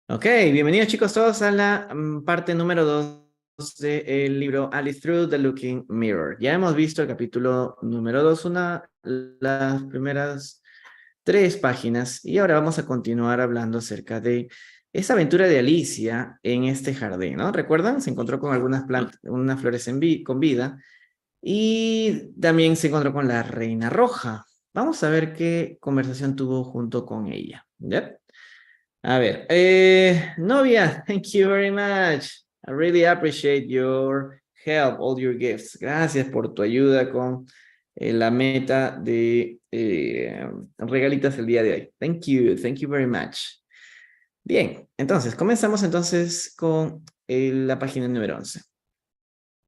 Ok, bienvenidos chicos todos a la parte número 2 del libro Alice Through the Looking Mirror. Ya hemos visto el capítulo número 2, las primeras 3 páginas, y ahora vamos a continuar hablando acerca de esa aventura de Alicia en este jardín, ¿no? ¿Recuerdan? Se encontró con algunas plantas, unas flores con vida, y también se encontró con la reina roja. Vamos a ver qué conversación tuvo junto con ella, ¿ya? A ver, novia, thank you very much. I really appreciate your help, all your gifts. Gracias por tu ayuda con la meta de regalitas el día de hoy. Thank you very much. Bien, entonces, comenzamos entonces con la página número 11.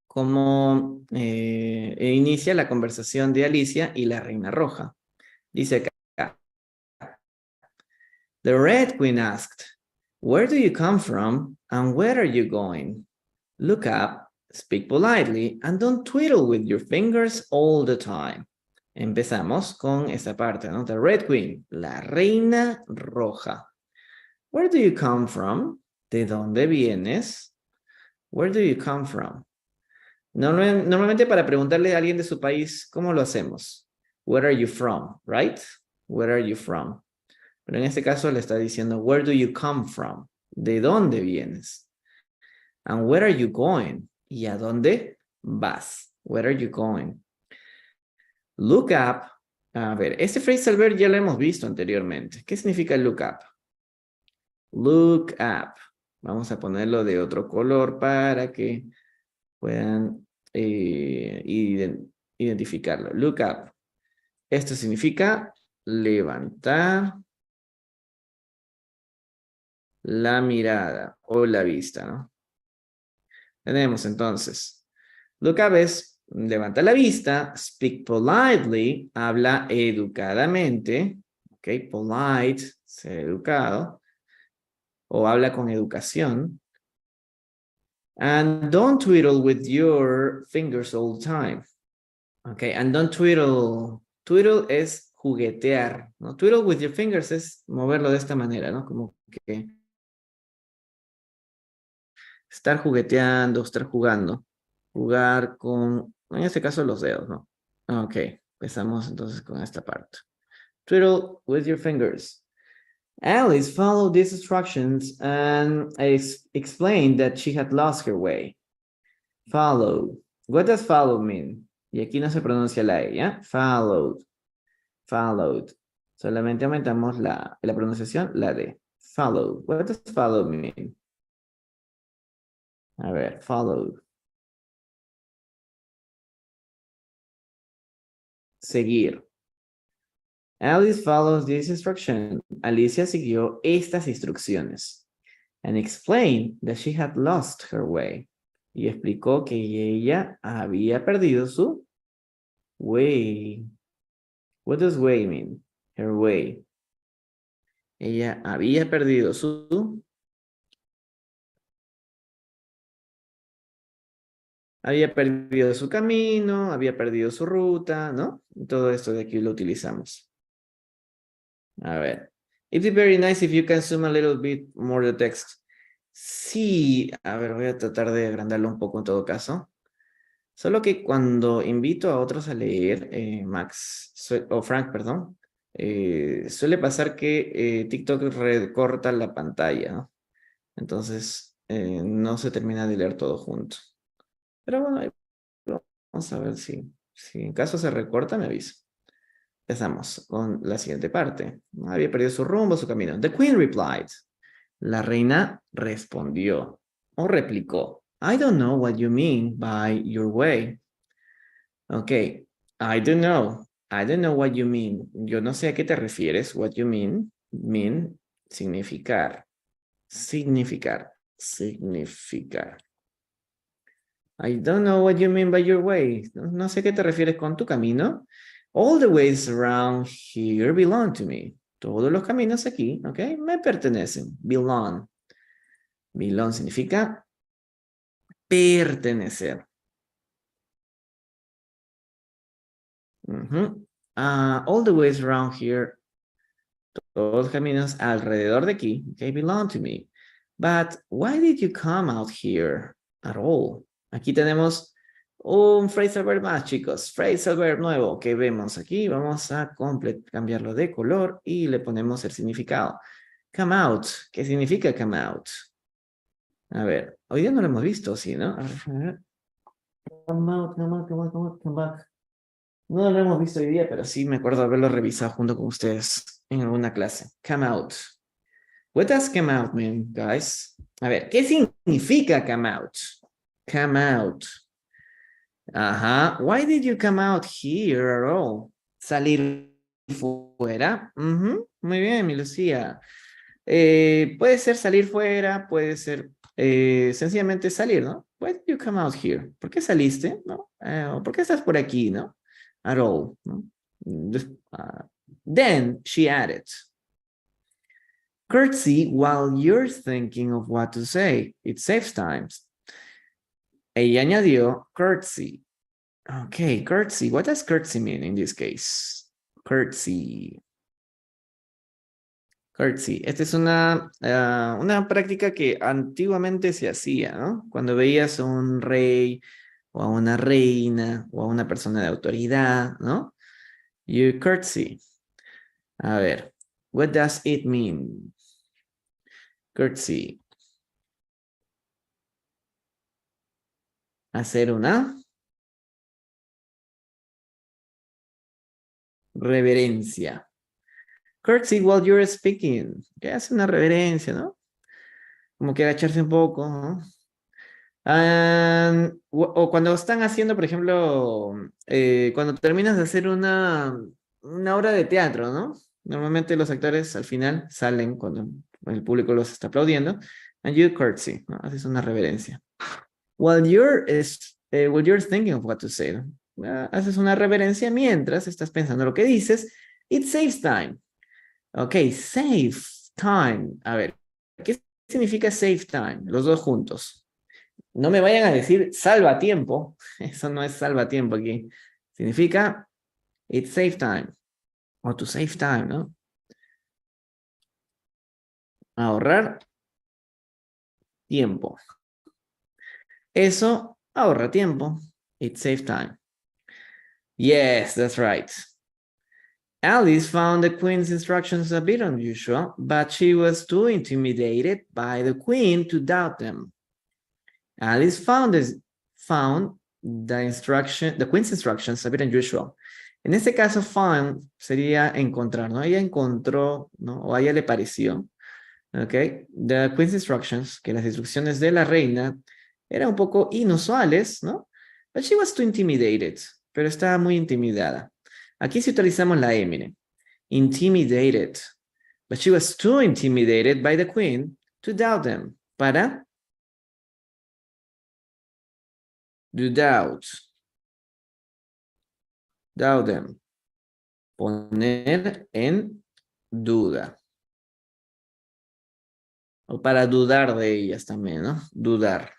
Como inicia la conversación de Alicia y la Reina Roja. Dice acá, The Red Queen asked, "Where do you come from and where are you going? Look up, speak politely, and don't twiddle with your fingers all the time." Empezamos con esta parte, ¿no? The Red Queen, la reina roja. Where do you come from? ¿De dónde vienes? Where do you come from? Normalmente para preguntarle a alguien de su país, ¿cómo lo hacemos? Where are you from, right? Where are you from? Pero en este caso le está diciendo, where do you come from? ¿De dónde vienes? And where are you going? ¿Y a dónde vas? Where are you going? Look up. A ver, este phrasal verb ya lo hemos visto anteriormente. ¿Qué significa look up? Look up. Vamos a ponerlo de otro color para que puedan identificarlo. Look up. Esto significa levantar la mirada o la vista, ¿no? Tenemos entonces, look up es levanta la vista, speak politely, habla educadamente, ok, polite, ser educado, o habla con educación, and don't twiddle with your fingers all the time, ok, and don't twiddle es juguetear, ¿no? Twiddle with your fingers es moverlo de esta manera, ¿no? Como que estar jugueteando, estar jugando. Jugar con, en este caso, los dedos, ¿no? Ok, empezamos entonces con esta parte. Twiddle with your fingers. Alice followed these instructions and explained that she had lost her way. Follow. What does follow mean? Y aquí no se pronuncia la E, ¿ya? Followed. Followed. Solamente aumentamos la pronunciación, la D. Follow. What does follow mean? A ver, followed. Seguir. Alice follows this instruction. Alicia siguió estas instrucciones. And explained that she had lost her way. Y explicó que ella había perdido su way. What does way mean? Her way. Ella había perdido su... Había perdido su camino, había perdido su ruta, ¿no? Todo esto de aquí lo utilizamos. A ver. It'd be very nice if you can zoom a little bit more the text. Sí, a ver, voy a tratar de agrandarlo un poco en todo caso. Solo que cuando invito a otros a leer, Frank, perdón, suele pasar que TikTok recorta la pantalla, ¿no? Entonces, no se termina de leer todo junto. Pero bueno, vamos a ver si en caso se recorta, me aviso. Empezamos con la siguiente parte. Había perdido su rumbo, su camino. The Queen replied. La reina respondió o replicó. I don't know what you mean by your way. Ok, I don't know. I don't know what you mean. Yo no sé a qué te refieres. What you mean. Mean, significar. Significar. Significar. I don't know what you mean by your way. No sé qué te refieres con tu camino. All the ways around here belong to me. Todos los caminos aquí, ok, me pertenecen. Belong. Belong significa pertenecer. All the ways around here, todos los caminos alrededor de aquí, okay, belong to me. But why did you come out here at all? Aquí tenemos un phrasal verb más, chicos. Phrasal verb nuevo que vemos aquí. Vamos a cambiarlo de color y le ponemos el significado. Come out. ¿Qué significa come out? A ver, hoy día no lo hemos visto, ¿sí, no? A ver. Come out, come out, come out, come out, come back. No lo hemos visto hoy día, pero sí me acuerdo de haberlo revisado junto con ustedes en alguna clase. Come out. What does come out mean, guys? A ver, ¿qué significa come out? Come out. Ajá. Why did you come out here at all? Salir fuera. Muy bien, mi Lucía. Puede ser salir fuera, puede ser sencillamente salir, ¿no? Why did you come out here? ¿Por qué saliste? ¿No? ¿Por qué estás por aquí? ¿No? At all. ¿No? Then she added, curtsy while you're thinking of what to say. It saves time. Ella añadió curtsy. Okay, curtsy. What does curtsy mean in this case? Curtsy. Curtsy. Esta es una práctica que antiguamente se hacía, ¿no? Cuando veías a un rey o a una reina o a una persona de autoridad, ¿no? You curtsy. A ver, what does it mean? Curtsy. Hacer una reverencia. Curtsy while you're speaking. Que hace una reverencia, ¿no? Como que agacharse un poco, ¿no? O cuando están haciendo, por ejemplo, cuando terminas de hacer una obra de teatro, ¿no? Normalmente los actores al final salen cuando el público los está aplaudiendo. And you curtsy, ¿no? Haces una reverencia. While you're thinking of what to say, ¿no? Haces una reverencia mientras estás pensando lo que dices. It saves time. Ok, save time. A ver, ¿qué significa save time? Los dos juntos. No me vayan a decir salva tiempo. Eso no es salva tiempo aquí. Significa it save time. O to save time, ¿no? Ahorrar tiempo. Eso ahorra tiempo. It save time. Yes, that's right. Alice found the queen's instructions a bit unusual, but she was too intimidated by the queen to doubt them. Alice found the queen's instructions a bit unusual. En este caso, found sería encontrar, ¿no? Ella encontró, ¿no? O a ella le pareció, ¿ok? The queen's instructions, que las instrucciones de la reina eran un poco inusuales, ¿no? But she was too intimidated, pero estaba muy intimidada. Aquí sí utilizamos la M, miren. Intimidated. But she was too intimidated by the queen to doubt them. Para do doubt. Doubt them. Poner en duda. O para dudar de ellas también, ¿no? Dudar.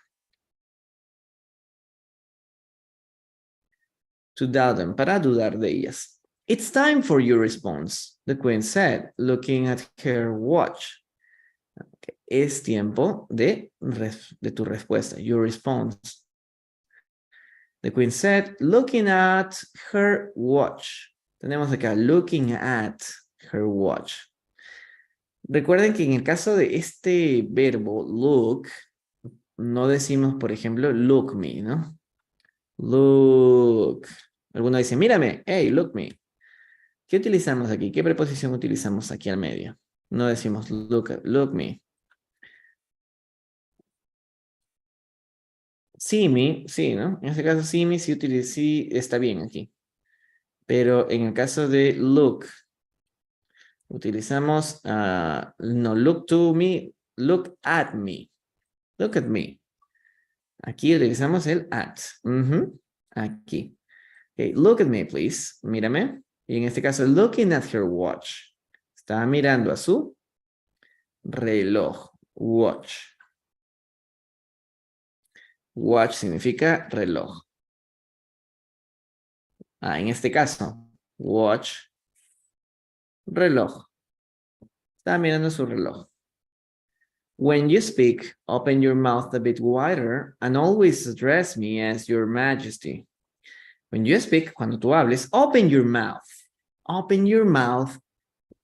To doubt them. Para dudar de ellas. It's time for your response, the queen said, looking at her watch. Okay. Es tiempo de tu respuesta, your response. The queen said, looking at her watch. Tenemos acá, looking at her watch. Recuerden que en el caso de este verbo, look, no decimos, por ejemplo, look me, ¿no? Look. Alguno dice, mírame, hey, look me. ¿Qué utilizamos aquí? ¿Qué preposición utilizamos aquí al medio? No decimos look me. See me, sí, ¿no? En este caso, see me, sí está bien aquí. Pero en el caso de look, utilizamos, no, look to me, look at me. Look at me. Aquí utilizamos el at. Aquí. Okay, look at me, please. Mírame. Y en este caso, looking at her watch. Está mirando a su reloj. Watch. Watch significa reloj. En este caso, watch, reloj. Está mirando su reloj. When you speak, open your mouth a bit wider and always address me as your majesty. When you speak, cuando tú hables, open your mouth. Open your mouth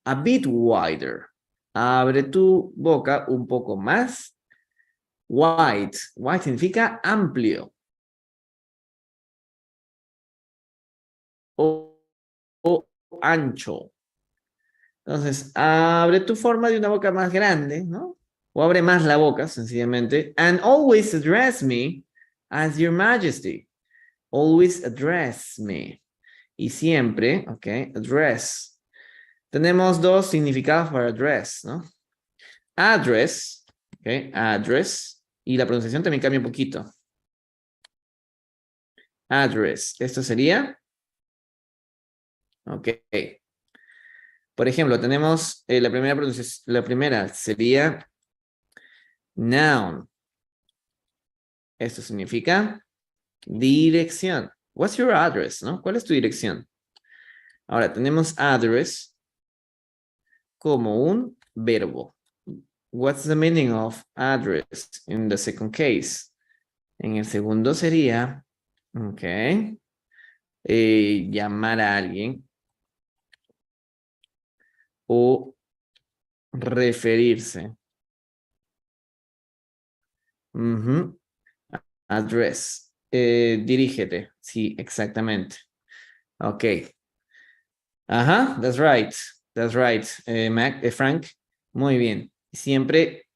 a bit wider. Abre tu boca un poco más. Wide. Wide significa amplio. O ancho. Entonces, abre tu forma de una boca más grande, ¿no? O abre más la boca, sencillamente. And always address me as your majesty. Always address me. Y siempre, ok, address. Tenemos dos significados para address, ¿no? Address, ok, address. Y la pronunciación también cambia un poquito. Address. Esto sería. Ok. Por ejemplo, tenemos la primera pronunciación. La primera sería noun. Esto significa dirección. What's your address, ¿no? ¿Cuál es tu dirección? Ahora, tenemos address como un verbo. What's the meaning of address in the second case? En el segundo sería, ok, llamar a alguien o referirse. Address. Dirígete. Sí, exactamente. Ok. Ajá, that's right. That's right, Frank. Muy bien. Siempre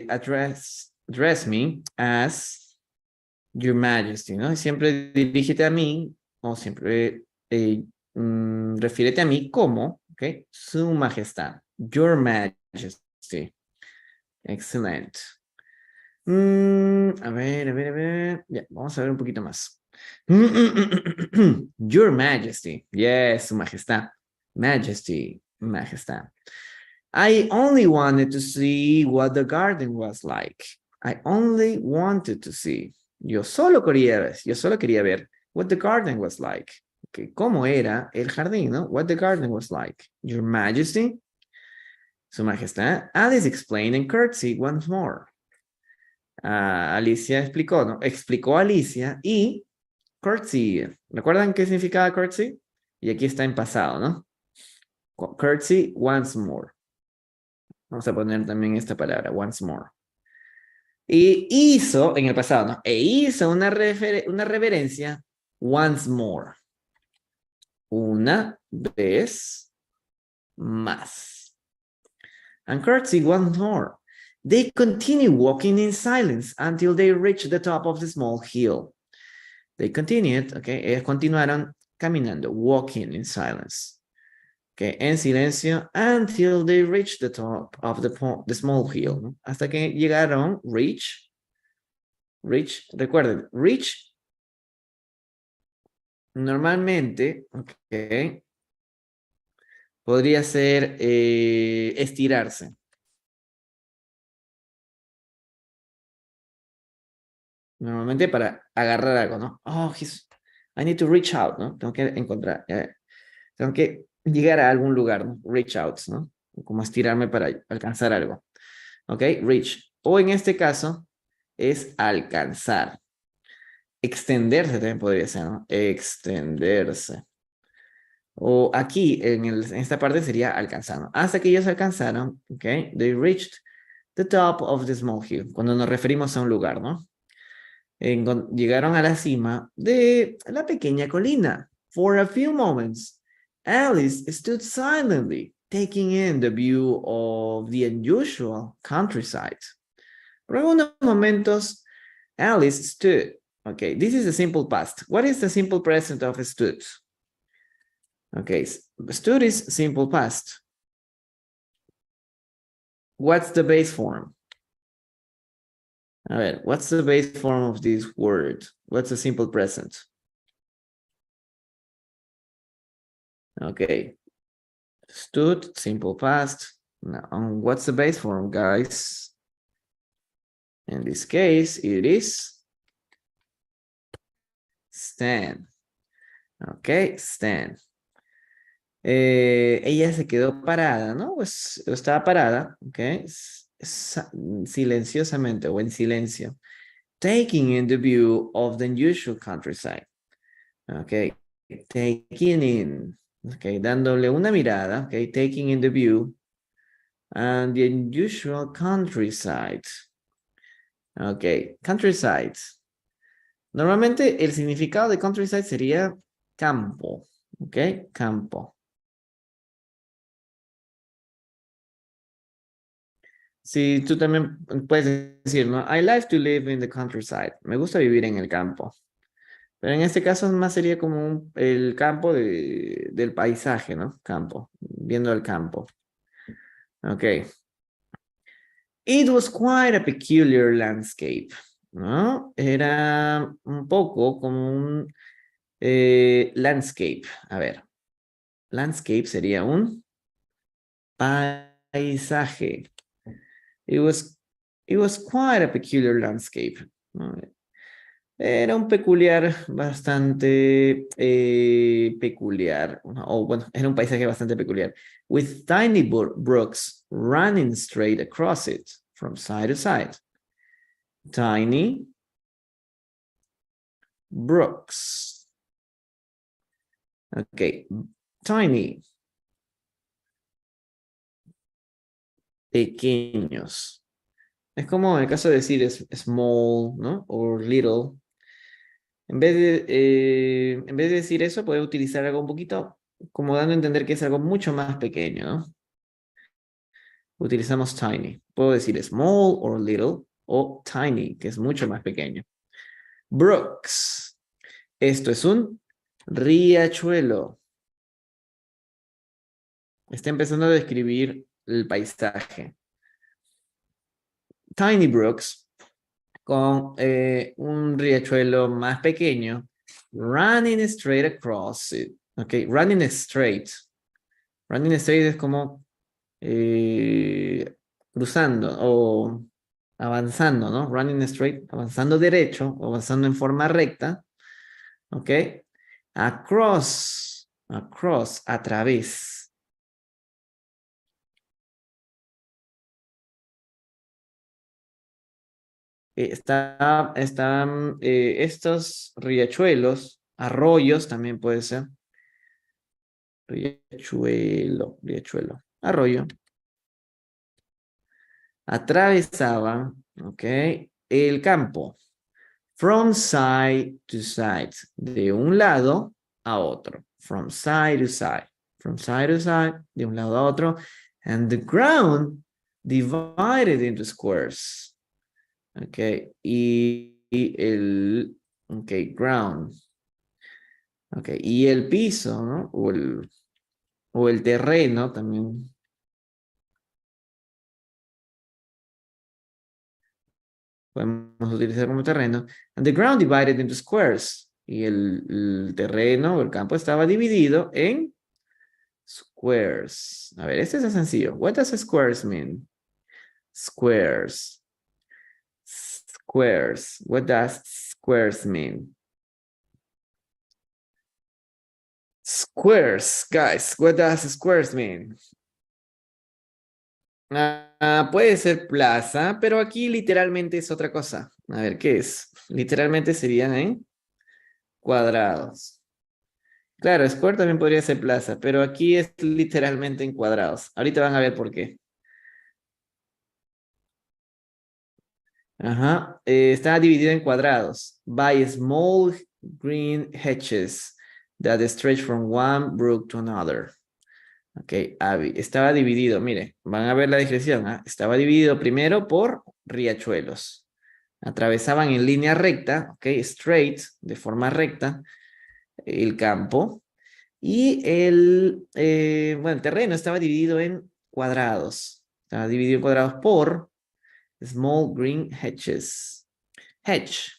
address me as your majesty, ¿no? Siempre dirígete a mí o siempre refiérete a mí como, ¿ok? Su majestad. Your majesty. Excelente. A ver. Ya, vamos a ver un poquito más. Your Majesty. Yes, Su Majestad. Majesty, Majestad. I only wanted to see what the garden was like. I only wanted to see. Yo solo quería ver what the garden was like. Okay, cómo era el jardín, ¿no? What the garden was like. Your Majesty. Su Majestad. Alice explained and curtsied once more. Alicia explicó, ¿no? Explicó Alicia y curtsy. ¿Recuerdan qué significaba curtsy? Y aquí está en pasado, ¿no? Curtsy once more. Vamos a poner también esta palabra, once more. Y hizo, en el pasado, ¿no? E hizo una reverencia once more. Una vez más. And curtsy once more. They continue walking in silence until they reached the top of the small hill. They continued, okay, ellos continuaron caminando, walking in silence, okay, en silencio, until they reached the top of the small hill, ¿no? Hasta que llegaron, reach, recuerden, reach, normalmente, okay, podría ser estirarse. Normalmente para agarrar algo, ¿no? Oh, I need to reach out, ¿no? Tengo que encontrar, tengo que llegar a algún lugar, ¿no? Reach out, ¿no? Como estirarme para alcanzar algo. ¿Ok? Reach. O en este caso, es alcanzar. Extenderse también podría ser, ¿no? Extenderse. O aquí, en esta parte sería alcanzar, ¿no? Hasta que ellos alcanzaron, ¿ok? They reached the top of the small hill. Cuando nos referimos a un lugar, ¿no? Llegaron a la cima de la pequeña colina. For a few moments, Alice stood silently, taking in the view of the unusual countryside. Por algunos momentos, Alice stood. Okay, this is the simple past. What is the simple present of stood? Okay, stood is simple past. What's the base form? A ver, what's the base form of this word? What's the simple present? Okay. Stood, simple past. Now, what's the base form, guys? In this case, it is stand. Okay, stand. Ella se quedó parada, ¿no? Pues estaba parada, okay? silenciosamente o en silencio. Taking in the view of the unusual countryside. Ok. Taking in. Ok. Dándole una mirada. Ok. Taking in the view. And the unusual countryside. Ok. Countryside. Normalmente el significado de countryside sería campo. Ok. Campo. Sí, tú también puedes decir, ¿no? I like to live in the countryside. Me gusta vivir en el campo. Pero en este caso más sería como el campo del paisaje, ¿no? Campo, viendo el campo. Ok. It was quite a peculiar landscape, ¿no? Era un poco como un landscape. A ver, landscape sería un paisaje. It was, it was quite a peculiar landscape, ¿no? Era un peculiar, bastante peculiar, o bueno, era un paisaje bastante peculiar. With tiny brooks running straight across it, from side to side. Tiny brooks. Ok, tiny. Pequeños. Es como en el caso de decir es small, ¿no? O little. En vez de decir eso, puede utilizar algo un poquito como dando a entender que es algo mucho más pequeño, ¿no? Utilizamos tiny. Puedo decir small or little o tiny, que es mucho más pequeño. Brooks. Esto es un riachuelo. Está empezando a describir el paisaje. Tiny brooks con un riachuelo más pequeño. Running straight across it. Ok, running straight. Running straight es como cruzando o avanzando, ¿no? Running straight, avanzando derecho, o avanzando en forma recta, ¿ok? Across, a través. Están estos riachuelos, arroyos también puede ser. Riachuelo, arroyo. Atravesaban, ¿ok? El campo. From side to side. De un lado a otro. From side to side. From side to side. De un lado a otro. And the ground divided into squares. Ok. Y el... Ok, ground. Ok. Y el piso, ¿no? O el terreno también. Podemos utilizar como terreno. And the ground divided into squares. Y el terreno o el campo estaba dividido en squares. A ver, este es sencillo. What does squares mean? Squares. Squares. What does squares mean? Squares, guys. What does squares mean? Puede ser plaza, pero aquí literalmente es otra cosa. A ver, ¿qué es? Literalmente serían en cuadrados. Claro, square también podría ser plaza, pero aquí es literalmente en cuadrados. Ahorita van a ver por qué. Ajá, está dividido en cuadrados. By small green hedges that stretch from one brook to another. Ok, estaba dividido, mire, van a ver la descripción. Estaba dividido primero por riachuelos. Atravesaban en línea recta, ok, straight, de forma recta, el campo. Y bueno, el terreno estaba dividido en cuadrados. Estaba dividido en cuadrados por small green hedges. Hedge.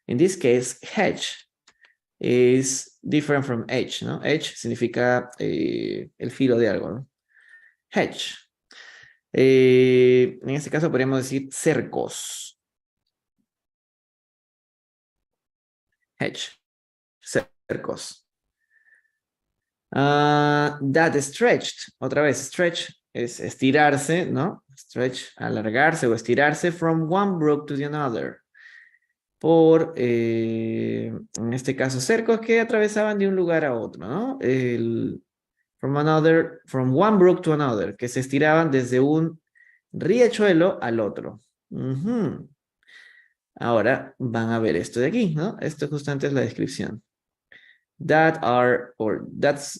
In this case, hedge is different from edge, ¿no? Edge significa el filo de algo, ¿no? Hedge. En este caso podríamos decir cercos. Hedge. Cercos. That stretched. Otra vez, stretch es estirarse, ¿no? Stretch, alargarse o estirarse from one brook to the another. En este caso, cercos que atravesaban de un lugar a otro, ¿no? From one brook to another, que se estiraban desde un riachuelo al otro. Ujú. Ahora van a ver esto de aquí, ¿no? Esto justamente es la descripción. That's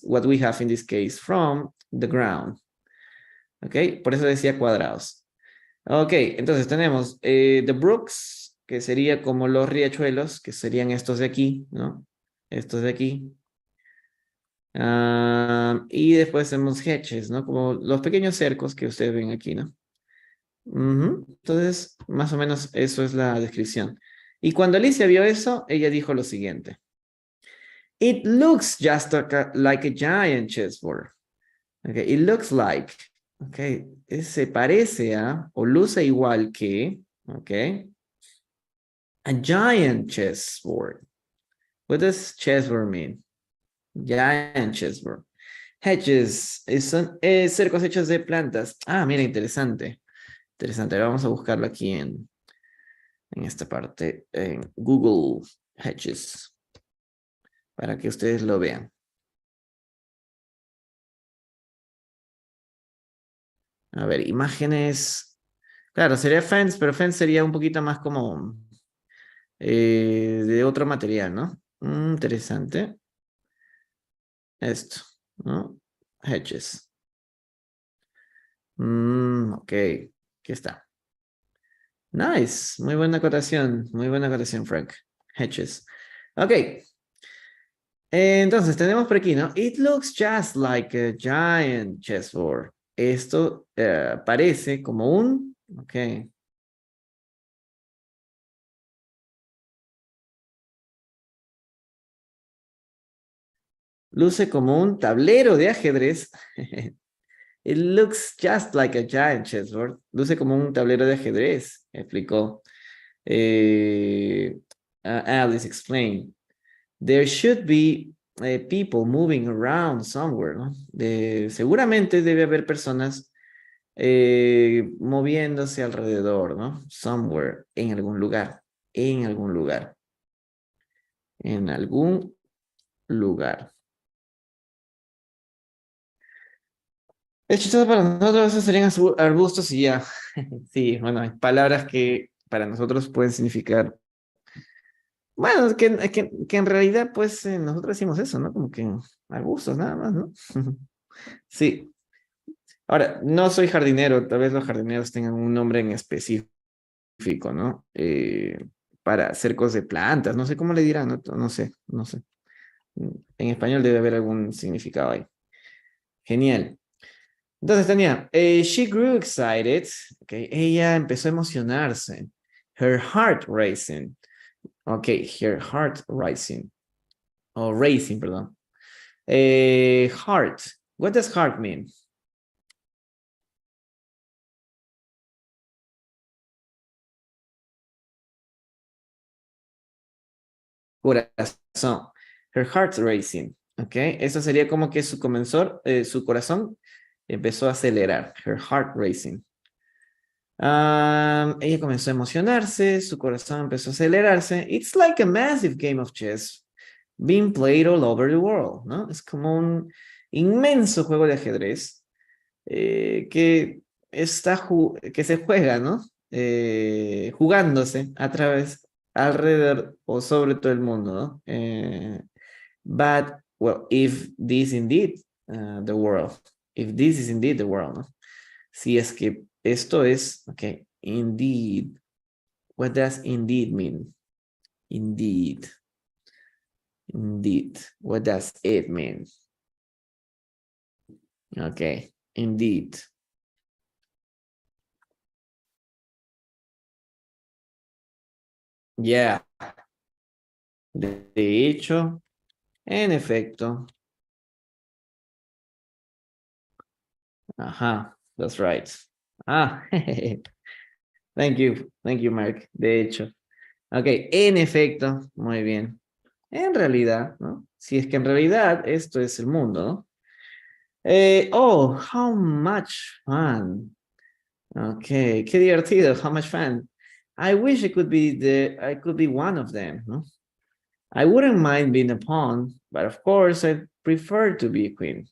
what we have in this case, from the ground. ¿Ok? Por eso decía cuadrados. Ok, entonces tenemos the brooks, que sería como los riachuelos, que serían estos de aquí, ¿no? Estos de aquí. Y después tenemos hedges, ¿no? Como los pequeños cercos que ustedes ven aquí, ¿no? Entonces, más o menos eso es la descripción. Y cuando Alicia vio eso, ella dijo lo siguiente. It looks just like a giant chessboard. Okay, it looks like. Okay, se parece a, o luce igual que, okay, a giant chessboard. What does chessboard mean? Giant chessboard. Hedges, son cercos hechos de plantas. Ah, mira, interesante. Interesante, vamos a buscarlo aquí en esta parte, en Google Hedges, para que ustedes lo vean. A ver, imágenes. Claro, sería fence, pero fence sería un poquito más como de otro material, ¿no? Interesante. Esto, ¿no? Hedges. Ok, aquí está. Nice, muy buena acotación, Frank. Hedges. Ok. Entonces, tenemos por aquí, ¿no? It looks just like a giant chessboard. Esto parece como un... Ok. Luce como un tablero de ajedrez. It looks just like a giant chessboard. Luce como un tablero de ajedrez, explicó. Alice explained. There should be people moving around somewhere, ¿no? Seguramente debe haber personas moviéndose alrededor, ¿no? Somewhere, en algún lugar, en algún lugar, en algún lugar. Es chistoso para nosotros, esos serían arbustos y ya. Sí, bueno, hay palabras que para nosotros pueden significar. Bueno, que en realidad, pues, nosotros decimos eso, ¿no? Como que arbustos nada más, ¿no? Sí. Ahora, no soy jardinero, tal vez los jardineros tengan un nombre en específico, ¿no? Para cercos de plantas, no sé cómo le dirán, no, no sé, no sé. En español debe haber algún significado ahí. Genial. Entonces tenía, she grew excited, okay. Ella empezó a emocionarse. Her heart racing. Ok, her heart racing. O racing, perdón. Heart. What does heart mean? Corazón. Her heart racing. Ok, eso sería como que su corazón empezó a acelerar. Her heart racing. Ella comenzó a emocionarse, su corazón empezó a acelerarse. It's like a massive game of chess being played all over the world, ¿no? Es como un inmenso juego de ajedrez que que se juega, ¿no? Jugándose a través, alrededor o sobre todo el mundo, ¿no? But, well, if this indeed the world, if this is indeed the world, ¿no? Si es que esto es, ok, indeed. What does indeed mean? Indeed. Indeed. What does it mean? Ok, indeed. Yeah. De hecho, en efecto. Ajá, that's right. Ah, thank you, Mark. De hecho. Ok, en efecto, muy bien. En realidad, ¿no? Si es que en realidad esto es el mundo, ¿no? Oh, how much fun. Okay, qué divertido. How much fun. I wish I could be one of them, no? I wouldn't mind being a pawn, but of course I prefer to be a queen.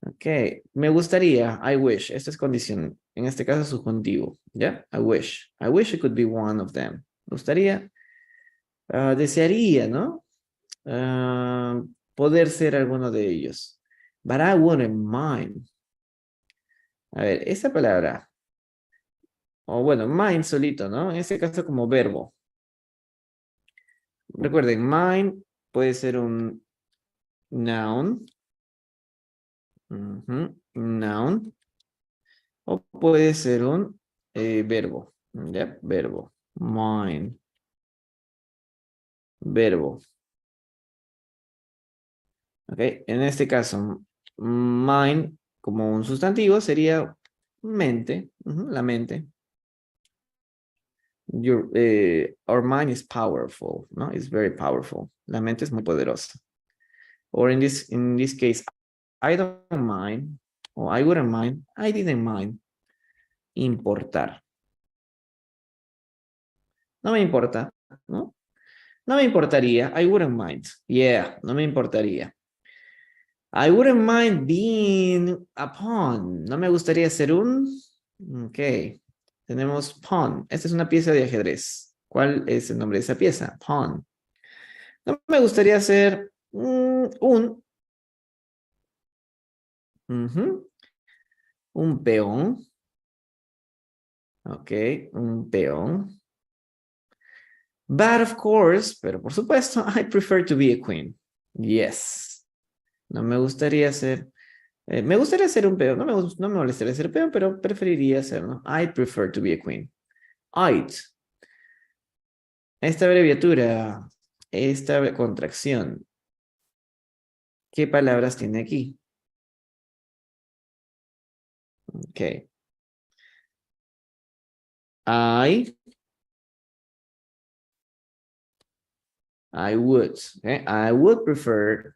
Ok, me gustaría, I wish, esta es condición, en este caso subjuntivo, ¿ya? I wish I could be one of them. Me gustaría, desearía, ¿no? Poder ser alguno de ellos. But I wouldn't mind. A ver, esa palabra, o bueno, mind solito, ¿no? En este caso como verbo. Recuerden, mind puede ser un noun, noun, o puede ser un verbo, ¿ya? Verbo, mind, verbo. ¿Ok? En este caso, mind como un sustantivo sería mente, la mente. Our mind is powerful, ¿no? It's very powerful. La mente es muy poderosa. Or in this case, I don't mind, or I wouldn't mind, I didn't mind. Importar. No me importa, ¿no? No me importaría. I wouldn't mind. Yeah, no me importaría. I wouldn't mind being a pawn. No me gustaría ser un... Ok. Tenemos pawn. Esta es una pieza de ajedrez. ¿Cuál es el nombre de esa pieza? Pawn. No me gustaría ser un... un peón. Ok, un peón. But of course, pero por supuesto, I prefer to be a queen. Yes. No me gustaría ser... me gustaría ser un peón. No me molestaría ser peón, pero preferiría ser, ¿no? I prefer to be a queen. I'd. Esta abreviatura, esta contracción, ¿qué palabras tiene aquí? Ok. I would. Okay? I would prefer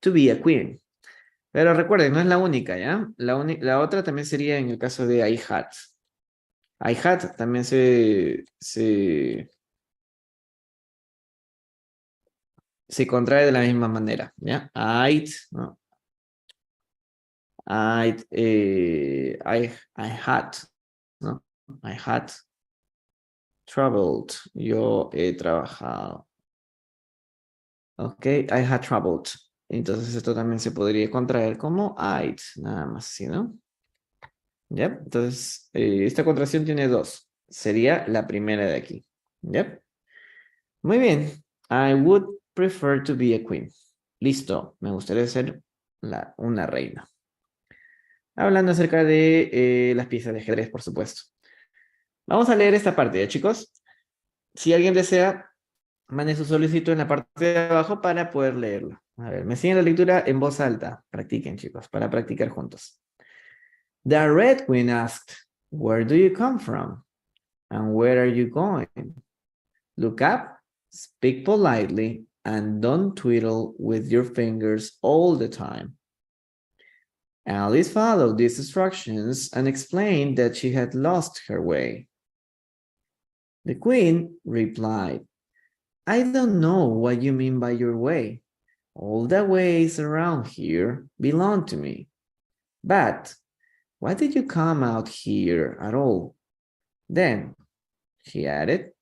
to be a queen. Pero recuerden, no es la única, ¿ya? La otra también sería en el caso de I had. I had también se contrae de la misma manera, ¿ya? I'd, ¿no? I had, ¿no? I had traveled. Yo he trabajado. Ok, I had traveled. Entonces esto también se podría contraer como I'd, nada más, ¿sí, no? ¿Ya? Entonces, esta contracción tiene dos. Sería la primera de aquí. ¿Ya? Muy bien. I would prefer to be a queen. Listo. Me gustaría ser una reina. Hablando acerca de las piezas de ajedrez, por supuesto. Vamos a leer esta parte, ¿ya, chicos? Si alguien desea, mande su solicitud en la parte de abajo para poder leerlo. A ver, me siguen la lectura en voz alta. Practiquen, chicos, para practicar juntos. The Red Queen asked, "Where do you come from? And where are you going? Look up, speak politely, and don't twiddle with your fingers all the time." Alice followed these instructions and explained that she had lost her way. The Queen replied, "I don't know what you mean by your way. All the ways around here belong to me. But why did you come out here at all? Then," she added,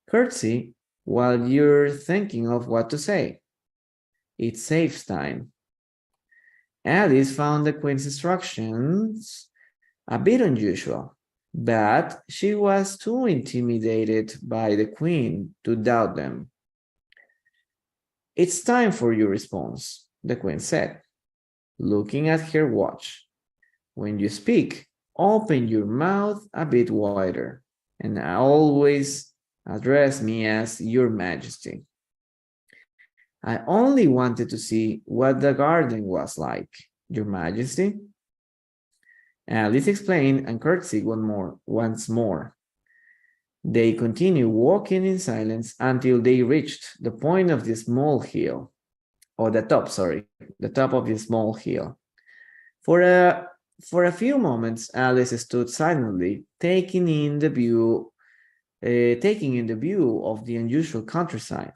"curtsy while you're thinking of what to say. It saves time." Alice found the Queen's instructions a bit unusual, but she was too intimidated by the Queen to doubt them. "It's time for your response," the Queen said, looking at her watch. "When you speak, open your mouth a bit wider, and always address me as Your Majesty. I only wanted to see what the garden was like, Your Majesty." Alice explained and curtsied once more. They continued walking in silence until they reached the point of the small hill, or the top of the small hill. For a For a few moments, Alice stood silently, taking in the view of the unusual countryside.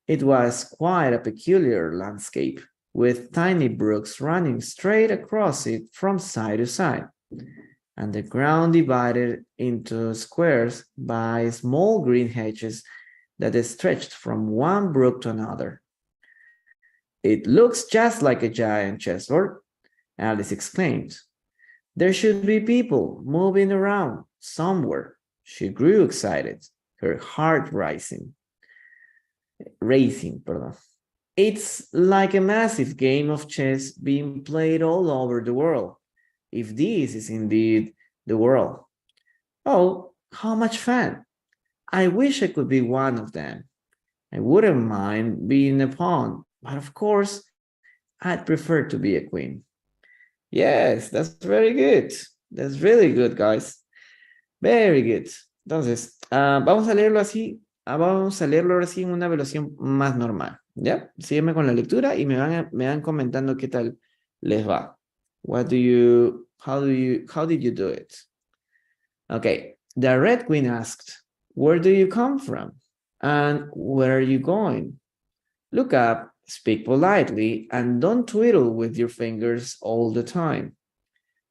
It was quite a peculiar landscape, with tiny brooks running straight across it from side to side, and the ground divided into squares by small green hedges that stretched from one brook to another. It looks just like a giant chessboard, Alice exclaimed. There should be people moving around somewhere. She grew excited, her heart racing. It's like a massive game of chess being played all over the world, if this is indeed the world. Oh, how much fun! I wish I could be one of them. I wouldn't mind being a pawn, but of course, I'd prefer to be a queen. Yes, that's very good. That's really good, guys. Very good. Entonces, vamos a leerlo así. Vamos a leerlo ahora sí en una velocidad más normal. ¿Ya? Sígueme con la lectura y me van comentando qué tal les va. How did you do it? Okay. The Red Queen asked, where do you come from? And where are you going? Look up, speak politely, and don't twiddle with your fingers all the time.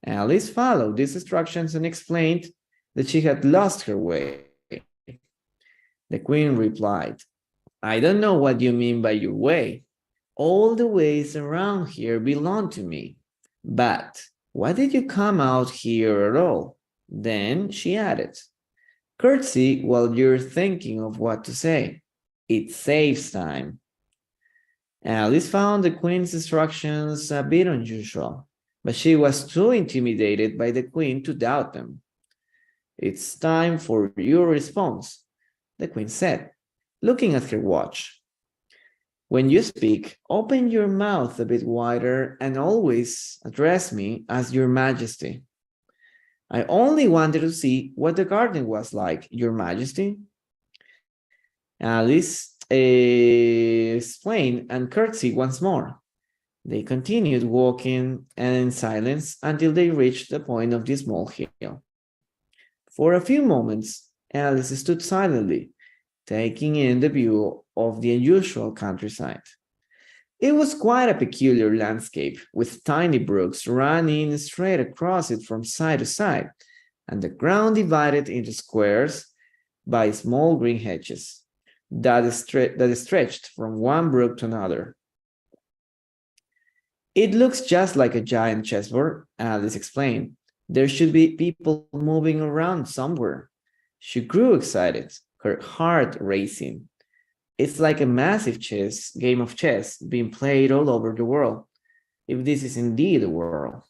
Alice followed these instructions and explained that she had lost her way. The Queen replied, I don't know what you mean by your way. All the ways around here belong to me. But why did you come out here at all? Then she added, curtsy while you're thinking of what to say. It saves time. Alice found the Queen's instructions a bit unusual, but she was too intimidated by the Queen to doubt them. It's time for your response, the Queen said, looking at her watch. When you speak, open your mouth a bit wider and always address me as Your Majesty. I only wanted to see what the garden was like, Your Majesty. Alice explained and curtsied once more. They continued walking in silence until they reached the point of the small hill. For a few moments, Alice stood silently, taking in the view of the unusual countryside. It was quite a peculiar landscape, with tiny brooks running straight across it from side to side, and the ground divided into squares by small green hedges that stretched from one brook to another. It looks just like a giant chessboard, Alice explained. There should be people moving around somewhere. She grew excited, her heart racing. It's like a massive game of chess being played all over the world, if this is indeed the world.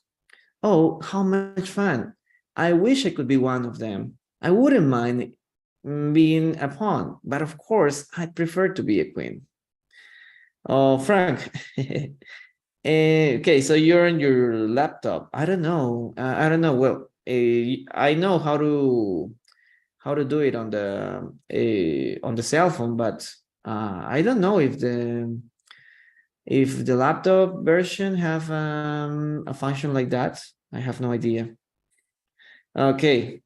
Oh, how much fun. I wish I could be one of them. I wouldn't mind being a pawn, but of course, I'd prefer to be a queen. Oh, Frank. Okay, so you're on your laptop. I don't know. Well, I know how to do it on the cell phone, but I don't know if the laptop version have a function like that. I have no idea. Okay,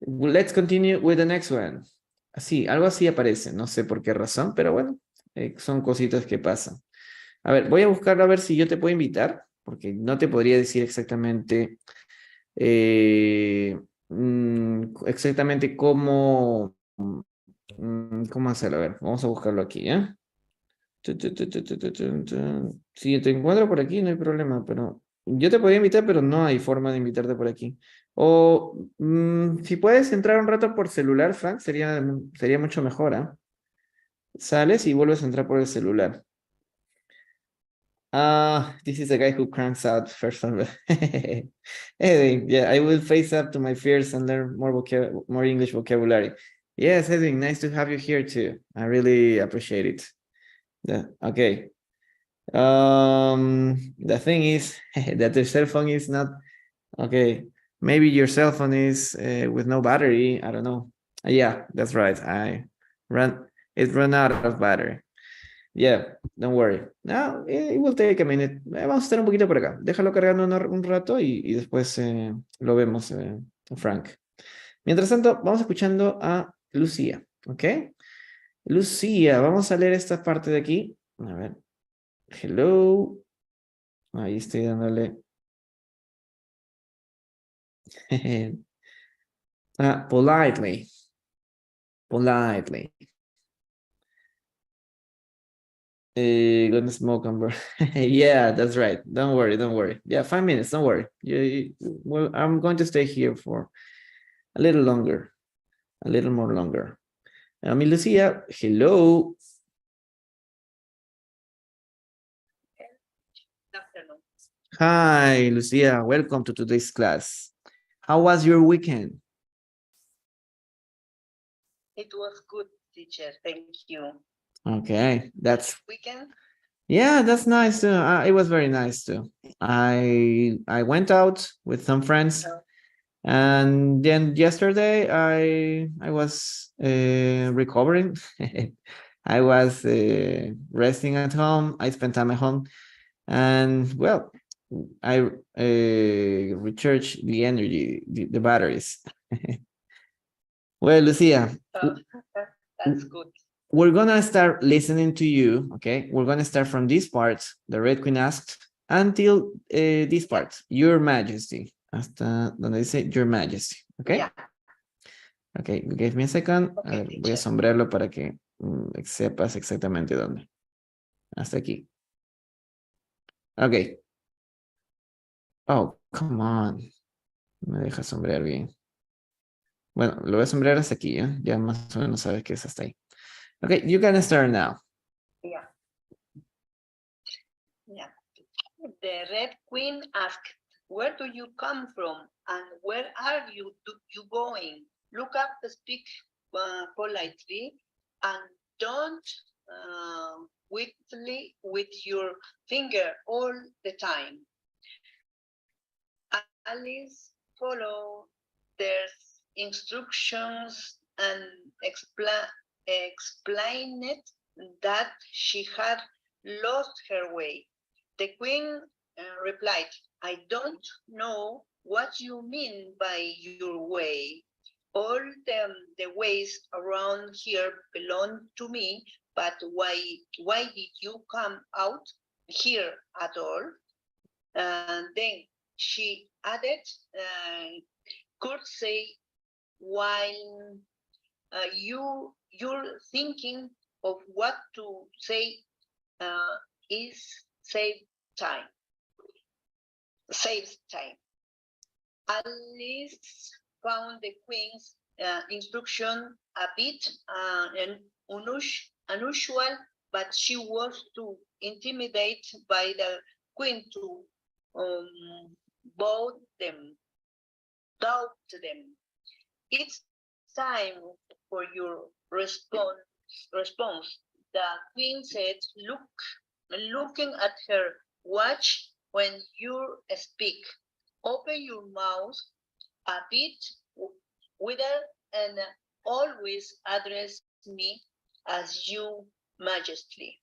well, let's continue with the next one. Así, algo así aparece, no sé por qué razón, pero bueno, son cositas que pasan. A ver, voy a buscar a ver si yo te puedo invitar, porque no te podría decir exactamente cómo hacerlo. A ver, vamos a buscarlo aquí, ¿ya? Si te encuentro por aquí, no hay problema, pero yo te podría invitar, pero no hay forma de invitarte por aquí. O si puedes entrar un rato por celular, Frank, sería mucho mejor, ¿ah? Sales y vuelves a entrar por el celular. This is a guy who cranks out first. Anyway, yeah, I will face up to my fears and learn more English vocabulary. Yes, Edwin, nice to have you here too. I really appreciate it. Okay. The thing is that the cell phone is not okay. Maybe your cell phone is with no battery. I don't know. Yeah, that's right. It ran out of battery. Yeah, don't worry. No, it will take a minute. Vamos a estar un poquito por acá. Déjalo cargando un rato y después lo vemos, Frank. Mientras tanto, vamos escuchando a Lucía, ¿ok? Lucía, vamos a leer esta parte de aquí. A ver. Hello. Ahí estoy dándole. Politely. Politely. Gonna smoke and burn. Yeah, that's right. Don't worry, don't worry. Yeah, 5 minutes, don't worry. Well, I'm going to stay here for a little longer. A little more longer. Mi Lucia, hello. Hi, Lucia. Welcome to today's class. How was your weekend? It was good, teacher. Thank you. Okay, that's Weekend? yeah, that's nice too. It was very nice too. I went out with some friends, and then yesterday I was recovering. I was resting at home. I spent time at home, and well, I recharged the energy, the batteries. Well, Lucia, That's good. we're gonna start listening to you, okay? We're gonna start from this part, the Red Queen asked, until this part, Your Majesty. Hasta donde dice Your Majesty, okay? Yeah. Okay, give me a second. Okay, A ver, voy a sombrearlo para que sepas exactamente dónde. Hasta aquí. Okay. Oh, come on. Me deja sombrear bien. Bueno, lo voy a sombrear hasta aquí, ¿eh? Ya más o menos sabes que es hasta ahí. Okay, you can start now. Yeah. Yeah. The Red Queen asked, "Where do you come from, and where are you going? Look up, speak politely, and don't wiggle with your finger all the time." Alice followed their instructions and explained that she had lost her way. The Queen replied, "I don't know what you mean by your way. All the ways around here belong to me, but why did you come out here at all?" And then she added, "Could say while you're thinking of what to say is save time. Saves time." Alice found the Queen's instruction a bit unusual, but she was too intimidated by the Queen to doubt them. "It's time for your response," the Queen said, looking at her watch. "When you speak, open your mouth a bit wider and always address me as Your Majesty."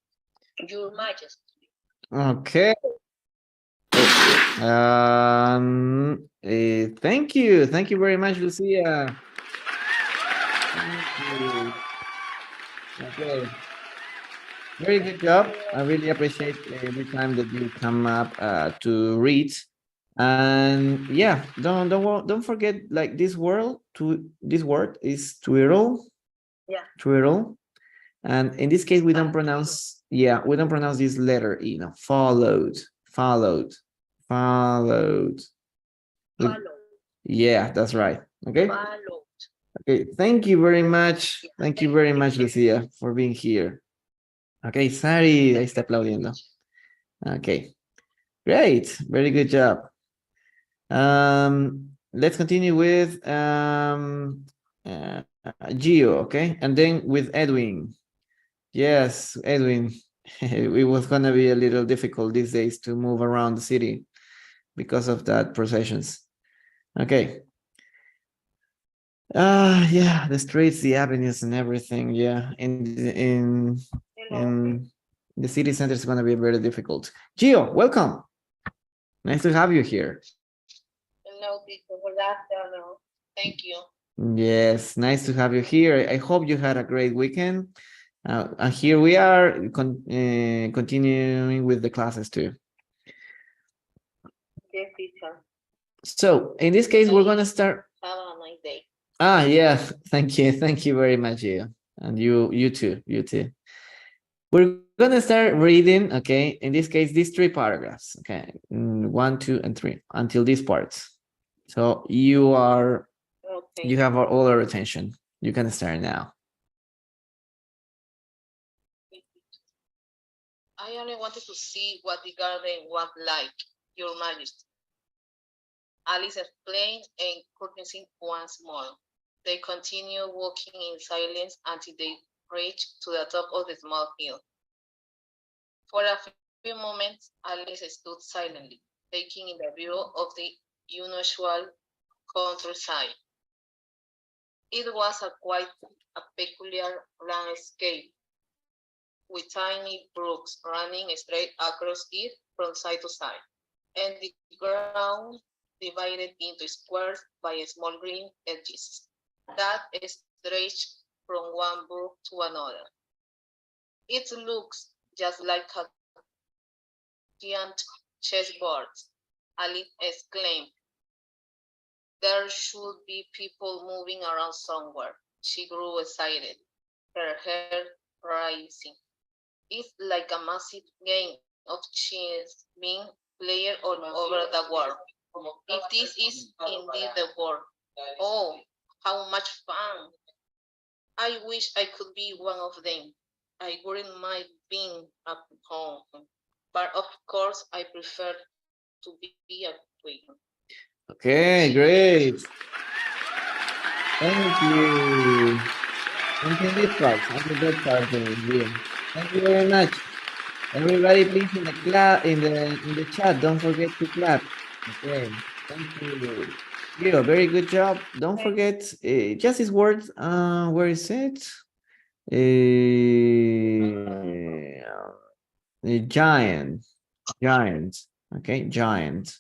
Your Majesty. Okay. Thank you. Thank you very much, Lucia. Thank you. Okay. Very good job. I really appreciate every time that you come up to read. And yeah, don't forget, like, this word is twirl. Yeah. Twirl. And in this case, we don't pronounce, we don't pronounce this letter E, no, followed. Yeah, that's right. Okay. Followed. Okay, thank you very much. Thank you very much, Lucia, for being here. Okay, Sari, ahí está aplaudiendo. Okay, great, very good job. Let's continue with Gio, okay, and then with Edwin. Yes, Edwin. It was gonna be a little difficult these days to move around the city because of that processions. Okay. Yeah, the streets, the avenues, and everything. Yeah, in The city center is going to be very difficult. Gio, welcome. Nice to have you here. Hello, people. Good afternoon. Thank you. Yes, nice to have you here. I hope you had a great weekend. And here we are continuing with the classes too. Yes, teacher. So in this case, we're going to start. Have a nice day. Ah, yeah. Thank you. Thank you very much, Gio. And you too. You too. We're going to start reading, okay, in this case, these 3 paragraphs, okay, 1, 2, and 3, until these parts. So you have all our attention. You can start now. I only wanted to see what the garden was like, Your Majesty. Alice explained and courtesy once more. They continued walking in silence until they reached to the top of the small hill. For a few moments, Alice stood silently, taking in the view of the unusual countryside. It was quite a peculiar landscape, with tiny brooks running straight across it from side to side, and the ground divided into squares by small green edges that stretched from one brook to another. It looks just like a giant chessboard, Alice exclaimed. There should be people moving around somewhere. She grew excited, her hair rising. It's like a massive game of chess being played all over the world. If this is indeed the world, oh, how much fun! I wish I could be one of them. I wouldn't mind being at home, but of course I prefer to be a queen. Okay, great. Thank you. Until this part, until that part, Gio. Thank you very much. Everybody, please in the chat, don't forget to clap. Okay, thank you. Gio, very good job. Don't forget just these words. Where is it? Giant, giant. Okay, giant.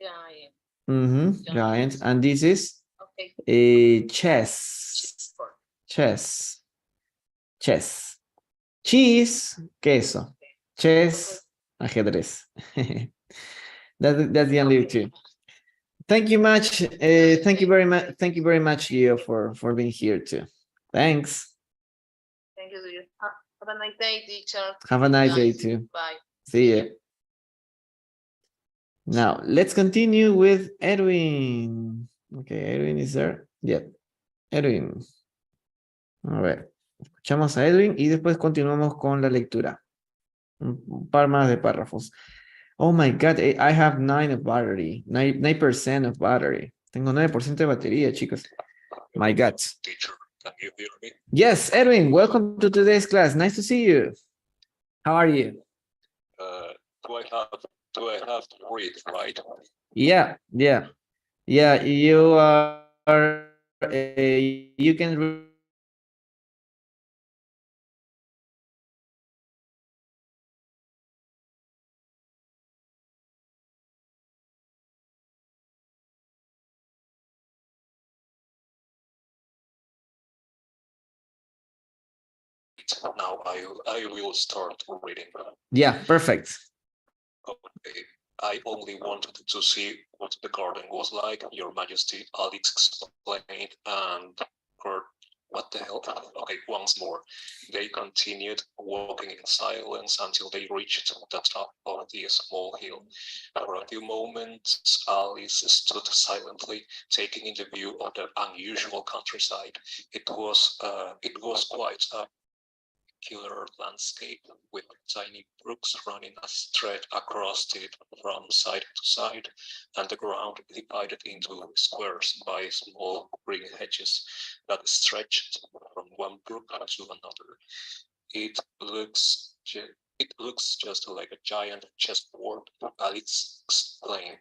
Giant. Giant. And this is Okay. a chess. Chess. Chess. Cheese, queso. Chess, ajedrez. That's the only two. Thank you much. Thank you very much. Thank you very much, Gio, for being here too. Thanks. Thank you. Have a nice day, teacher. Have a nice day too. Bye. See you. Now, let's continue with Edwin. Okay, Edwin is there. Yeah, Edwin. A ver, escuchamos a Edwin y después continuamos con la lectura. Un par más de párrafos. Oh my God, I have 9 of battery, 9% of battery. Tengo 9% de batería, chicos. My God. Teacher, can you hear me? Yes, Edwin, welcome to today's class. Nice to see you. How are you? Do I have to read, right? Yeah. You are, you can read. Now I will start reading. Yeah, perfect. Okay. I only wanted to see what the garden was like, Your Majesty, Alex explained, and Kurt, what the hell? Okay, once more. They continued walking in silence until they reached the top of the small hill. For a few moments, Alice stood silently, taking in the view of the unusual countryside. It was quite a peculiar landscape with tiny brooks running straight across it from side to side, and the ground divided into squares by small green hedges that stretched from one brook to another. It looks just like a giant chessboard, Alex explained.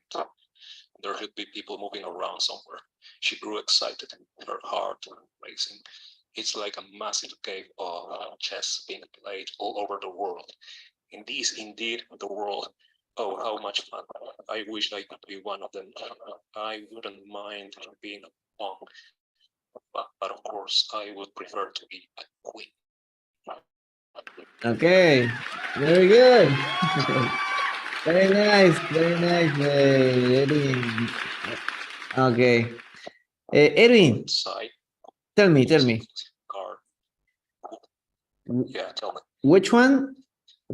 There should be people moving around somewhere. She grew excited, her heart racing. it's like a massive game of chess being played all over the world. In this, indeed, the world. Oh, how much fun. I wish I could be one of them. I wouldn't mind being a pawn, but of course, I would prefer to be a queen. Okay, very good. Very nice, Edwin. Okay. Edwin, Side, tell me. card. Yeah, tell me. Which one?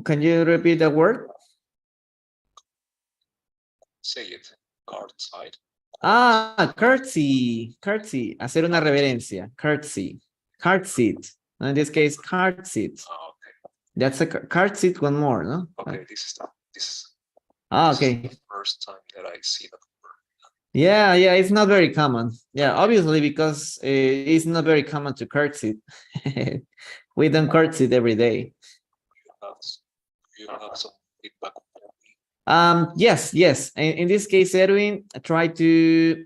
Can you repeat the word? Say it. Card side. Ah, curtsy, hacer una reverencia, curtsy, card seat. In this case, card seat. Okay. That's a card seat, one more, no? Okay, this is okay. the first time that I see that word. Yeah, it's not very common. Yeah, obviously because it's not very common to curtsy. We don't curtsy every day. You have some feedback. Yes. In this case, Edwin, try to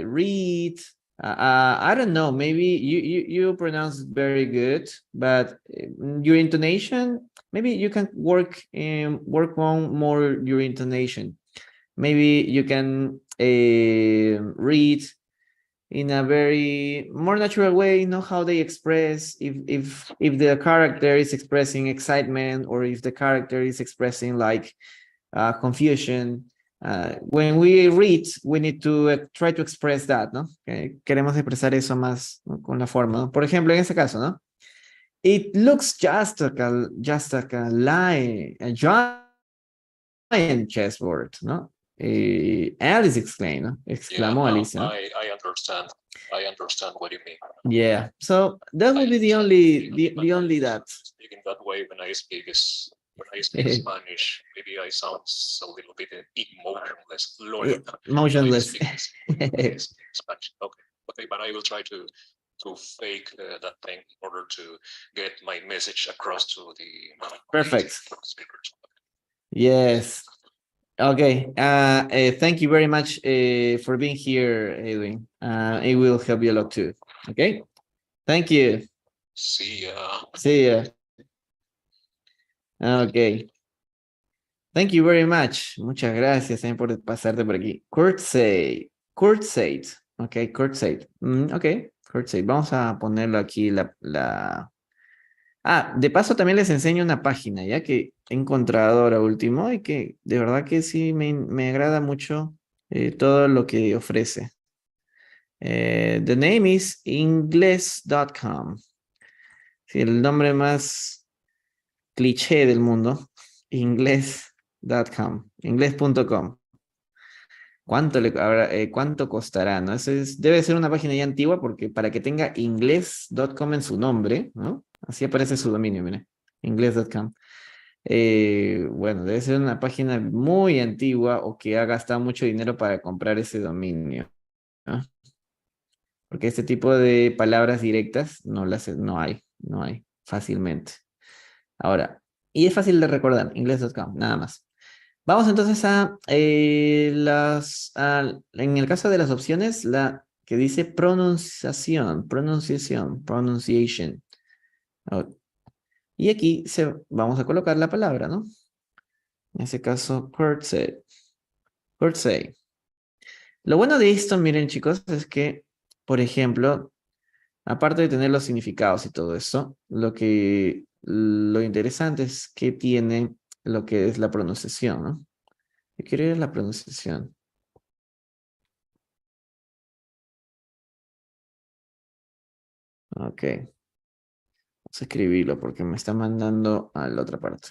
read. I don't know. Maybe you pronounce it very good, but your intonation, maybe you can work on more your intonation. Maybe you can read in a very more natural way, know how they express, if the character is expressing excitement or if the character is expressing like confusion. When we read, we need to try to express that, ¿no? Queremos expresar eso más, ¿no? Con la forma, ¿no? Por ejemplo, en este caso, ¿no? It looks just like a giant chessboard, ¿no? Alice exclamó Alicia. I understand. I understand what you mean. Yeah, so that would be the only that. Speaking that way when I speak Spanish, maybe I sound a little bit emotionless. Motionless. Spanish. Okay, but I will try to fake that thing in order to get my message across to the perfect speakers. Yes. Okay. Thank you very much for being here, Edwin. It will help you a lot too. Okay. Thank you. See ya. Okay. Thank you very much. Muchas gracias por pasarte por aquí. Courtside. Ok, courtside. Ok, courtside. Vamos a ponerlo aquí de paso también les enseño una página, ya que he encontrado ahora último y que de verdad que sí me agrada mucho todo lo que ofrece. The name is INGLÉS.com. Sí, el nombre más cliché del mundo. INGLÉS.com. Inglés.com. ¿Cuánto costará? ¿No? Debe ser una página ya antigua porque para que tenga inglés.com en su nombre, ¿no? Así aparece su dominio, miren. Inglés.com. Bueno, debe ser una página muy antigua o que ha gastado mucho dinero para comprar ese dominio, ¿no? Porque este tipo de palabras directas no hay fácilmente. Ahora, y es fácil de recordar, inglés.com, nada más. Vamos entonces en el caso de las opciones, la que dice pronunciación. Y aquí vamos a colocar la palabra, ¿no? En ese caso, courtside. Lo bueno de esto, miren chicos, es que, por ejemplo, aparte de tener los significados y todo eso, lo interesante es que tiene lo que es la pronunciación, ¿no? Yo quiero ir a la pronunciación. Ok. Vamos a escribirlo porque me está mandando a la otra parte.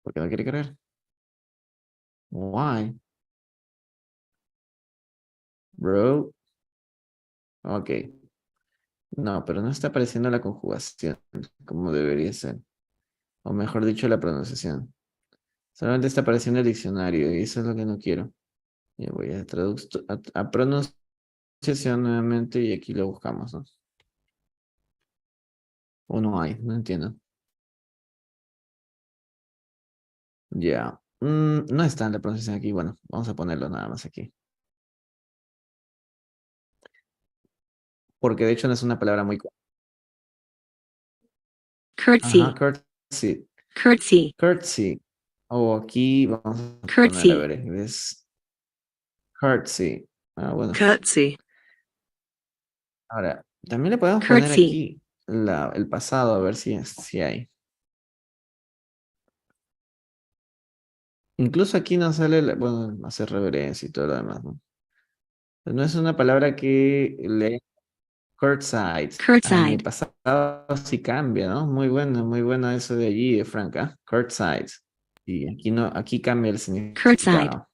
¿Por qué no quiere creer? Why? Bro. Ok. No, pero no está apareciendo la conjugación como debería ser. O mejor dicho, la pronunciación. Solamente está apareciendo el diccionario y eso es lo que no quiero. Y voy a pronunciación nuevamente y aquí lo buscamos, ¿no? O no hay, no entiendo. Ya. No está en la pronunciación aquí. Bueno, vamos a ponerlo nada más aquí. Porque de hecho no es una palabra muy... Ajá, curtsy, curtsy. curtsy, Curtsy. O aquí vamos a poner, a curtsy, ver, es curtsy. Ah, bueno. curtsy, Ahora, también le podemos poner curtsy, aquí el pasado, a ver si hay. Incluso aquí nos sale, bueno, hacer reverencia y todo lo demás, ¿no? No es una palabra que le courtside. En el curtside, pasado sí cambia, ¿no? Muy bueno eso de allí, de Franca. Courtside. Y aquí no, aquí cambia el curtside, significado.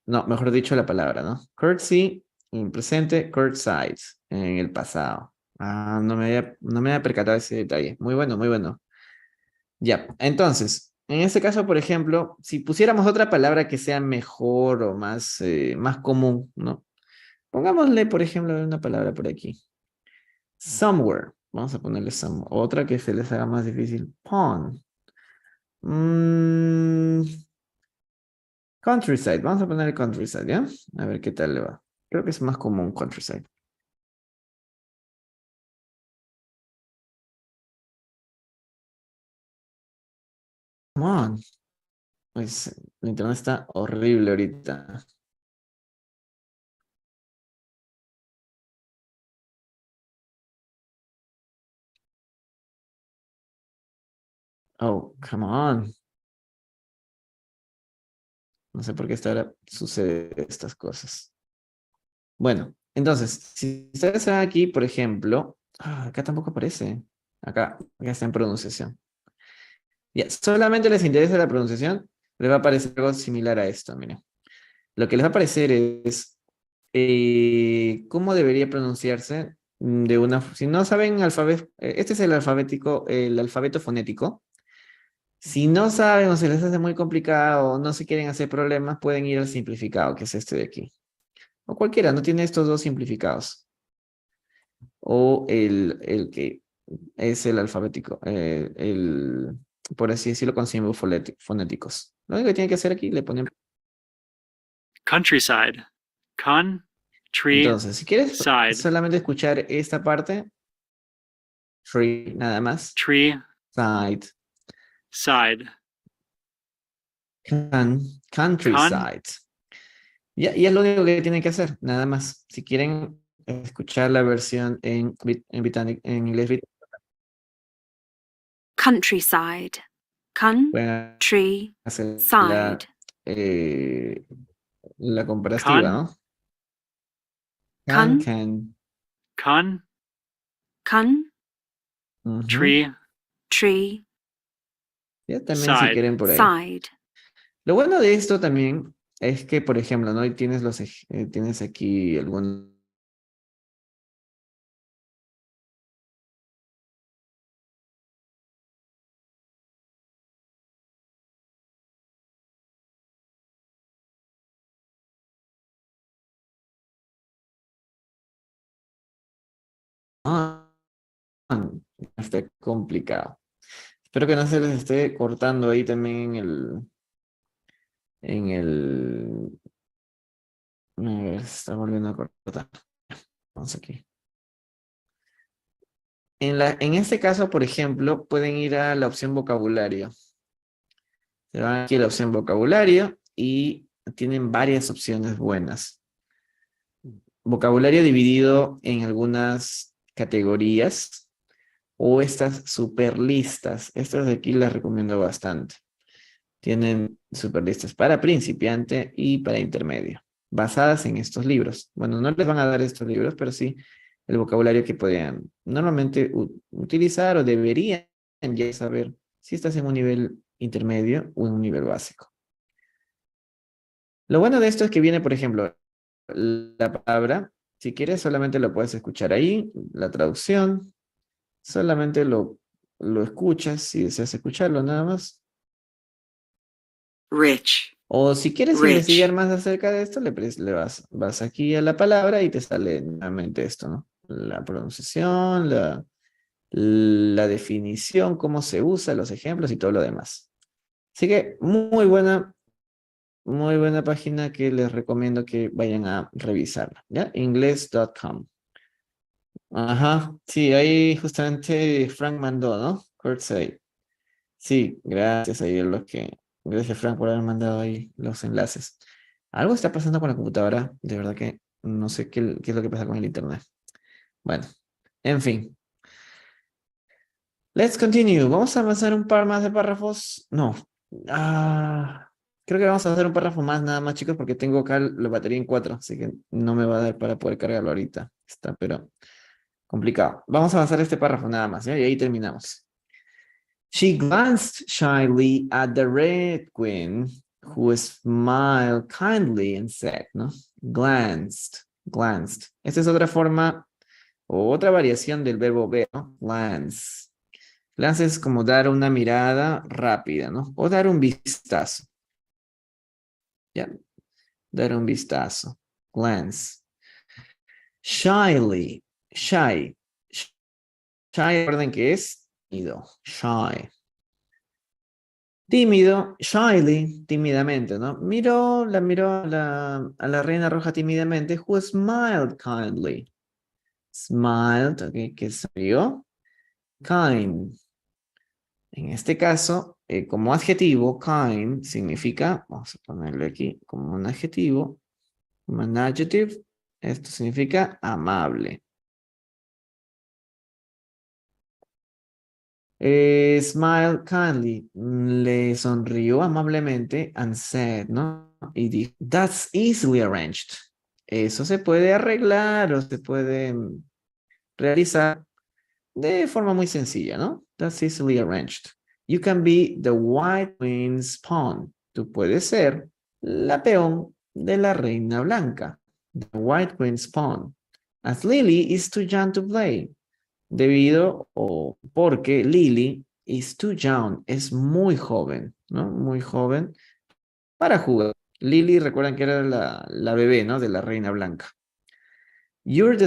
No, mejor dicho la palabra, ¿no? Courtesy en presente, courtside en el pasado. Ah, no me había percatado de ese detalle. Muy bueno, muy bueno. Ya, entonces, en este caso, por ejemplo, si pusiéramos otra palabra que sea mejor o más común, ¿no? Pongámosle, por ejemplo, una palabra por aquí. Somewhere. Vamos a ponerle otra que se les haga más difícil. Pond. Countryside. Vamos a ponerle countryside, ¿ya? A ver qué tal le va. Creo que es más común countryside. Come on. Pues el internet está horrible ahorita. Oh, come on. No sé por qué hasta ahora sucede estas cosas. Bueno, entonces, si ustedes ven aquí, por ejemplo, acá tampoco aparece. Acá está en pronunciación. Ya, solamente les interesa la pronunciación, les va a aparecer algo similar a esto, miren. Lo que les va a aparecer es cómo debería pronunciarse de una... Si no saben alfabeto, este es el alfabeto fonético. Si no saben o se les hace muy complicado o no se quieren hacer problemas, pueden ir al simplificado, que es este de aquí. O cualquiera, no tiene estos dos simplificados. O el que es el alfabético, por así decirlo, con símbolos fonéticos. Lo único que tienen que hacer aquí, le ponen... Countryside. Countryside. Entonces, si quieres solamente escuchar esta parte, free, nada más. Tree. Side. Side. Countryside. Y es lo único que tienen que hacer, nada más. Si quieren escuchar la versión en inglés, countryside, pueden countryside, hacer eh, la comparativa, ¿no? Con- Con. Ujú. Tree. Ya también si quieren por ahí. side, Lo bueno de esto también es que, por ejemplo, ¿no? Y tienes aquí algún... Está complicado. Espero que no se les esté cortando ahí también en el... A ver, se está volviendo a cortar. Vamos aquí. En este caso, por ejemplo, pueden ir a la opción vocabulario. Se van aquí a la opción vocabulario y tienen varias opciones buenas. Vocabulario dividido en algunas categorías o estas super listas. Estas de aquí las recomiendo bastante. Tienen super listas para principiante y para intermedio, basadas en estos libros. Bueno, no les van a dar estos libros, pero sí el vocabulario que podrían normalmente utilizar o deberían ya saber si estás en un nivel intermedio o en un nivel básico. Lo bueno de esto es que viene, por ejemplo, la palabra. Si quieres, solamente lo puedes escuchar ahí, la traducción. Solamente lo escuchas si deseas escucharlo nada más. rich, O si quieres Rich. investigar más acerca de esto, le vas aquí a la palabra y te sale nuevamente esto, ¿no? La pronunciación, la definición, cómo se usa, los ejemplos y todo lo demás. Así que muy buena página que les recomiendo que vayan a revisarla, ¿ya? Ingles.com. Ajá, sí, ahí justamente Frank mandó, ¿no? Curtside. Sí, gracias ahí gracias Frank por haber mandado ahí los enlaces. Algo está pasando con la computadora, de verdad que no sé qué es lo que pasa con el internet. Bueno, en fin. Let's continue. Vamos a avanzar un par más de párrafos. No. Creo que vamos a hacer un párrafo más nada más, chicos, porque tengo acá la batería en 4, así que no me va a dar para poder cargarlo ahorita. Está, pero complicado. Vamos a avanzar este párrafo nada más, ¿ya? Y ahí terminamos. She glanced shyly at the Red Queen, who smiled kindly and said, ¿no? Glanced. Esta es otra forma o otra variación del verbo ver, ¿no? Glance. Glance es como dar una mirada rápida, ¿no? O dar un vistazo. Ya, dar un vistazo. Glance. Shyly. Shy. Shy, recuerden que es tímido. Shy. Tímido, shyly, tímidamente, ¿no? Miró a la reina roja tímidamente, who smiled kindly. Smiled, ok, que se rió. Kind. En este caso, como adjetivo, kind significa, vamos a ponerle aquí como un adjetivo, como un adjective, esto significa amable. Smile kindly, le sonrió amablemente and said, ¿no? Y dijo, that's easily arranged. Eso se puede arreglar o se puede realizar de forma muy sencilla, ¿no? That's easily arranged. You can be the white queen's pawn. Tú puedes ser la peón de la reina blanca. The white queen's pawn. As Lily is too young to play. Debido o porque Lily is too young, es muy joven, ¿no? Muy joven para jugar. Lily, recuerdan que era la bebé, ¿no? De la reina blanca. You're in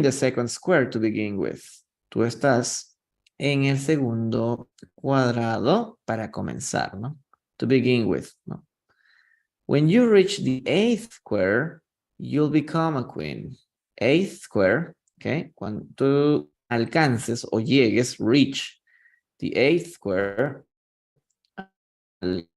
the second square to begin with. Tú estás en el segundo cuadrado para comenzar, ¿no? To begin with, ¿no? When you reach the eighth square, you'll become a queen. Eighth square, ¿ok? Cuando tú alcances o llegues, reach the eighth square, al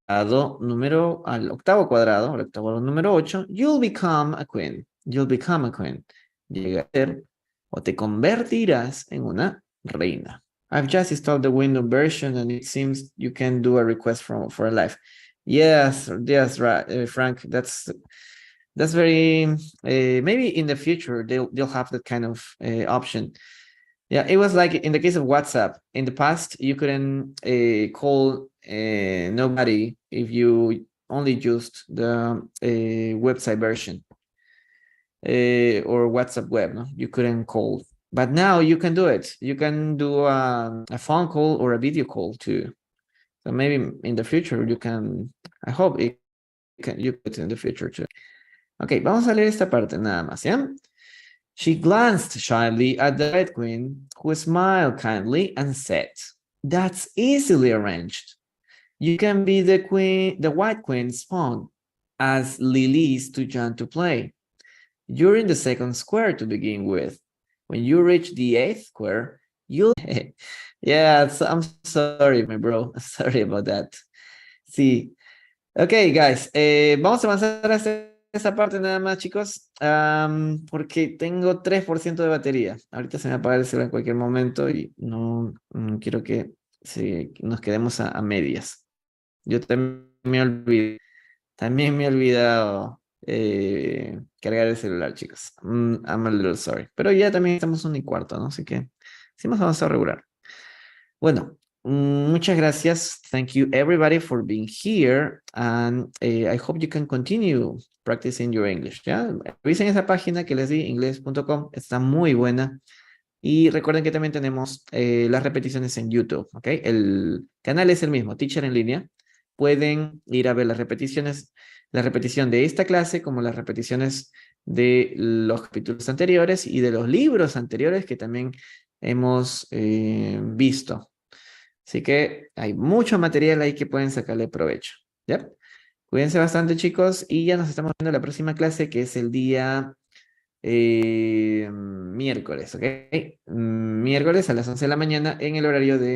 octavo cuadrado, al octavo número 8, you'll become a queen. You'll become a queen. Llega a ser o te convertirás en una reina. I've just installed the Windows version and it seems you can do a request for a live. Yes, right, Frank. That's very maybe in the future they'll have that kind of option. Yeah, it was like in the case of WhatsApp. In the past, you couldn't call nobody if you only used the website version or WhatsApp web. No? You couldn't call. But now you can do it. You can do a phone call or a video call too. So maybe in the future you can, I hope you could in the future too. Ok, vamos a leer esta parte nada más, ¿ya? She glanced shyly at the Red Queen, who smiled kindly and said, that's easily arranged. You can be the White Queen's pawn, as Lily is too young to play. You're in the second square to begin with. When you reach the eighth square, you'll... Yeah, I'm sorry, my bro. Sorry about that. Sí. Ok, guys. Vamos a avanzar hasta esa parte nada más, chicos. Porque tengo 3% de batería. Ahorita se me apaga el celular en cualquier momento y no quiero que nos quedemos a medias. Yo también me olvidé. También me he olvidado cargar el celular, chicos. I'm a little sorry. Pero ya también estamos 1:15, ¿no? Así que sí hemos avanzado regular. Bueno, muchas gracias. Thank you everybody for being here. And I hope you can continue practicing your English. ¿Ya? Revisen esa página que les di, inglés.com. Está muy buena. Y recuerden que también tenemos las repeticiones en YouTube. ¿Ok? El canal es el mismo, Teacher en línea. pueden ir a ver las repeticiones, la repetición de esta clase, como las repeticiones de los capítulos anteriores y de los libros anteriores que también hemos visto. Así que hay mucho material ahí que pueden sacarle provecho. ¿Ya? Cuídense bastante, chicos, y ya nos estamos viendo en la próxima clase, que es el día miércoles, ¿ok? Miércoles a las 11 de la mañana en el horario de